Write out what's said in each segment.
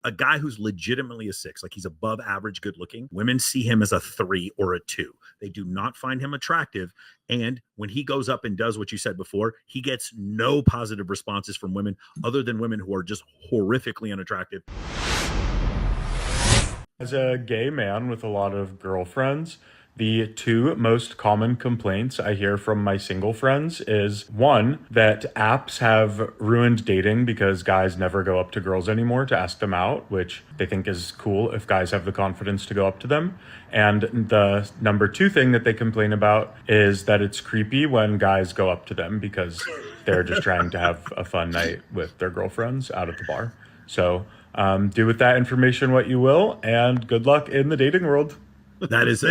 a guy who's legitimately a 6, like he's above average good looking, women see him as a 3 or a 2. They do not find him attractive. And when he goes up and does what you said before, he gets no positive responses from women other than women who are just horrifically unattractive. As a gay man with a lot of girlfriends, the 2 most common complaints I hear from my single friends is, 1, that apps have ruined dating because guys never go up to girls anymore to ask them out, which they think is cool if guys have the confidence to go up to them. And the number 2 thing that they complain about is that it's creepy when guys go up to them because they're just trying to have a fun night with their girlfriends out at the bar. So do with that information what you will, and good luck in the dating world. That is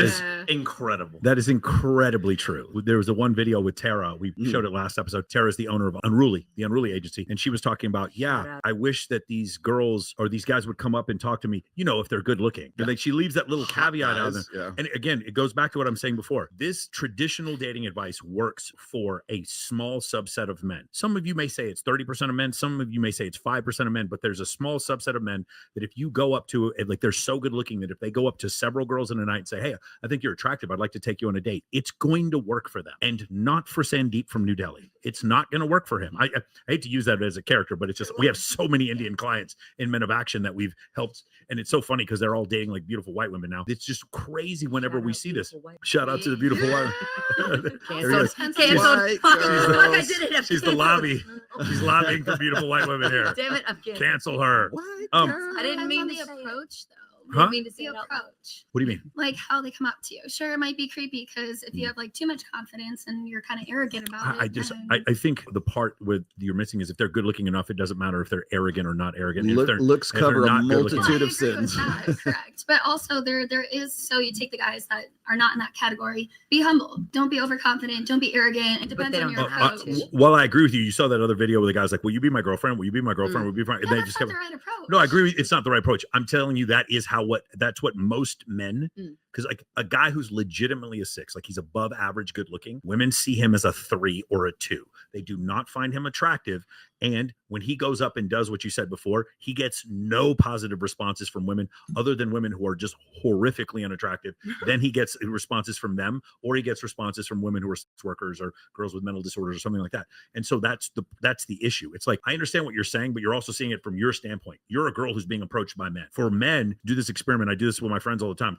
incredible. That is incredibly true. There was a one video with Tara. We showed it last episode. Tara's the owner of the Unruly agency. And she was talking about, I wish that these girls or these guys would come up and talk to me, if they're good looking. Yeah. Like she leaves that little caveat out there. Yeah. And again, it goes back to what I'm saying before. This traditional dating advice works for a small subset of men. Some of you may say it's 30% of men. Some of you may say it's 5% of men, but there's a small subset of men that if you go up to, like they're so good looking that if they go up to several girls in a night and say, hey, I think you're attractive, I'd like to take you on a date, it's going to work for them. And not for Sandeep from New Delhi. It's not going to work for him. I hate to use that as a character, but it's just, we have so many Indian clients in Men of Action that we've helped. And it's so funny because they're all dating like beautiful white women now. It's just crazy whenever we see this. Shout out to the beautiful white. She's the lobby. She's lobbying for beautiful white women here. Damn it, I'm kidding. Cancel her. I didn't mean the approach though. Huh? I mean to say approach. What do you mean? Like how they come up to you. Sure, it might be creepy because if you have like too much confidence and you're kind of arrogant about it. I think the part with you're missing is if they're good looking enough, it doesn't matter if they're arrogant or not arrogant. Looks cover a multitude of sins. Correct. But also there is, so you take the guys that are not in that category. Be humble. Don't be overconfident. Don't be arrogant. It depends on your approach. Well, I agree with you. You saw that other video where the guy's like, will you be my girlfriend? Will you be my girlfriend? Will you be my... No, that's not the right approach. No, I agree. It's not the right approach. I'm telling you that's what most men, because like a guy who's legitimately a 6, like he's above average good looking, women see him as a 3 or a 2. They do not find him attractive. And when he goes up and does what you said before, he gets no positive responses from women other than women who are just horrifically unattractive. Then he gets responses from them, or he gets responses from women who are sex workers or girls with mental disorders or something like that. And so that's the issue. It's like, I understand what you're saying, but you're also seeing it from your standpoint. You're a girl who's being approached by men. For men, do this experiment. I do this with my friends all the time.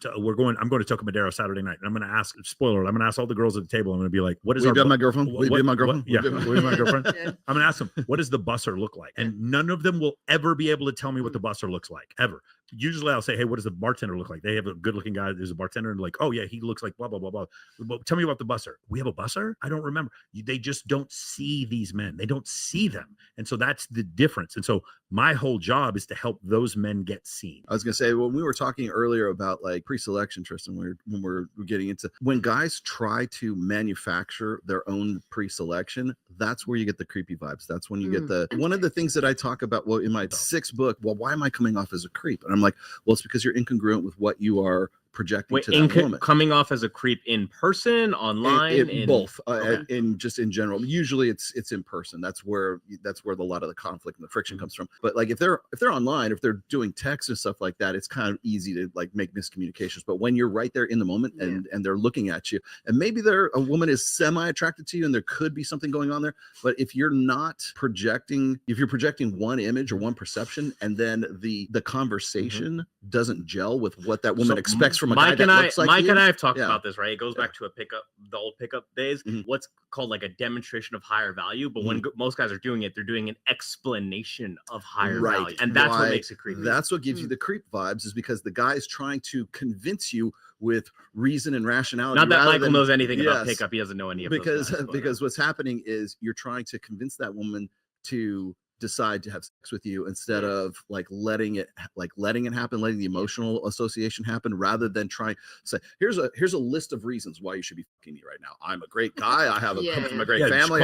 I'm going to Toca Madero Saturday night, and I'm going to ask, spoiler, I'm going to ask all the girls at the table. I'm going to be like, what is my girlfriend? Will you be my girlfriend? Yeah, will you be my girlfriend? I'm going to ask them, what does the busser look like? And none of them will ever be able to tell me what the busser looks like, ever. Usually I'll say, hey, what does the bartender look like? They have a good looking guy. There's a bartender and like, oh yeah, he looks like blah, blah, blah, blah. But tell me about the busser. We have a busser? I don't remember. They just don't see these men. They don't see them. And so that's the difference. And so my whole job is to help those men get seen. I was going to say, when we were talking earlier about like pre-selection, Tristan, when we're getting into, when guys try to manufacture their own pre-selection, that's where you get the creepy vibes. That's when you get one of the things that I talk about, well, in my 6th book, well, why am I coming off as a creep? And I'm like, well, it's because you're incongruent with what you are projecting to that woman. Coming off as a creep in person, online, in both, in just in general. Usually it's in person. That's where a lot of the conflict and the friction comes from. But like if they're online, if they're doing text and stuff like that, it's kind of easy to like make miscommunications. But when you're right there in the moment and they're looking at you, and maybe a woman is semi-attracted to you and there could be something going on there, but if you're not projecting, if you're projecting one image or one perception, and then the conversation doesn't gel with what that woman expects from a guy that looks like Mike and I have talked about this, right? It goes back to the old pickup days. What's called like a demonstration of higher value, but when most guys are doing it, they're doing an explanation of higher value, and that's what makes it creepy. That's what gives you the creep vibes, is because the guy is trying to convince you with reason and rationality. Not that Michael knows anything about pickup; he doesn't know any of because what's happening is you're trying to convince that woman to decide to have sex with you instead of letting it happen, letting the emotional association happen, rather than trying to say, here's a list of reasons why you should be fucking me right now. I'm a great guy. I have come from a great family.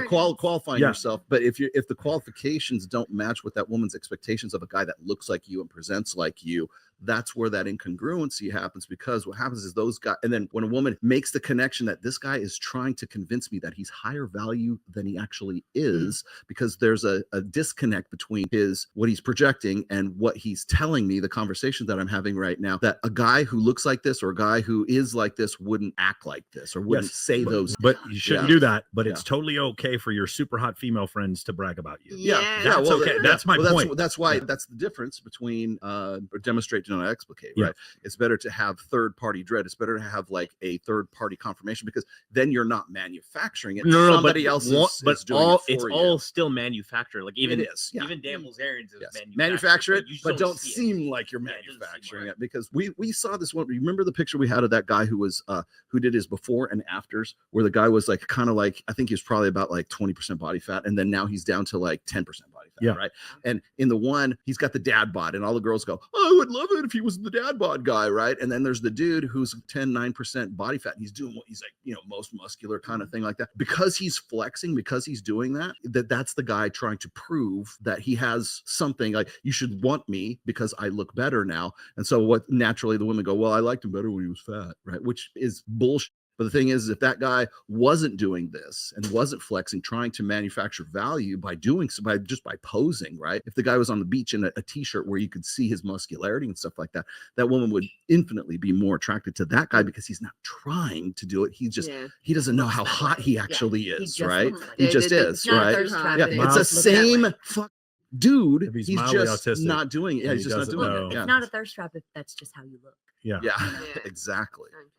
Qualifying yourself. But if the qualifications don't match with that woman's expectations of a guy that looks like you and presents like you, that's where that incongruency happens, because what happens is those guys, and then when a woman makes the connection that this guy is trying to convince me that he's higher value than he actually is, because there's a disconnect between what he's projecting and what he's telling me, the conversation that I'm having right now, that a guy who looks like this or a guy who is like this wouldn't act like this or wouldn't say those. But you shouldn't do that. But it's totally okay for your super hot female friends to brag about you. That's okay. That's my point. That's why that's the difference between demonstrate, do not explicate, right? It's better to have third party dread. It's better to have like a third party confirmation, because then you're not manufacturing it. Somebody else is doing it for you. All still manufactured. Like even it is. Even Dan Bilzerian's is manufacture it, but don't see seem like you're manufacturing it, because we saw this one. Remember the picture we had of that guy who was who did his before and afters, where the guy was like kind of like, I think he was probably about like 20% body fat, and then now he's down to like 10% body fat, right? And in the one, he's got the dad bod, and all the girls go, oh, I would love it if he was the dad bod guy, right? And then there's the dude who's 9% body fat, and he's doing what he's like, you know, most muscular kind of thing like that, because he's flexing, because he's doing that's the guy trying to prove that he has something, like, you should want me because I look better now. And so what naturally the women go, well, I liked him better when he was fat, right? Which is bullshit. But the thing is, if that guy wasn't doing this and wasn't flexing, trying to manufacture value by doing so, by posing, right? If the guy was on the beach in a t-shirt where you could see his muscularity and stuff like that, that woman would infinitely be more attracted to that guy, because he's not trying to do it. He just, he doesn't know how hot he actually is, right? He just is, right? It's the same dude. He's just autistic, not doing it. He's just not doing it. It's not a thirst trap if that's just how you look. Yeah, exactly.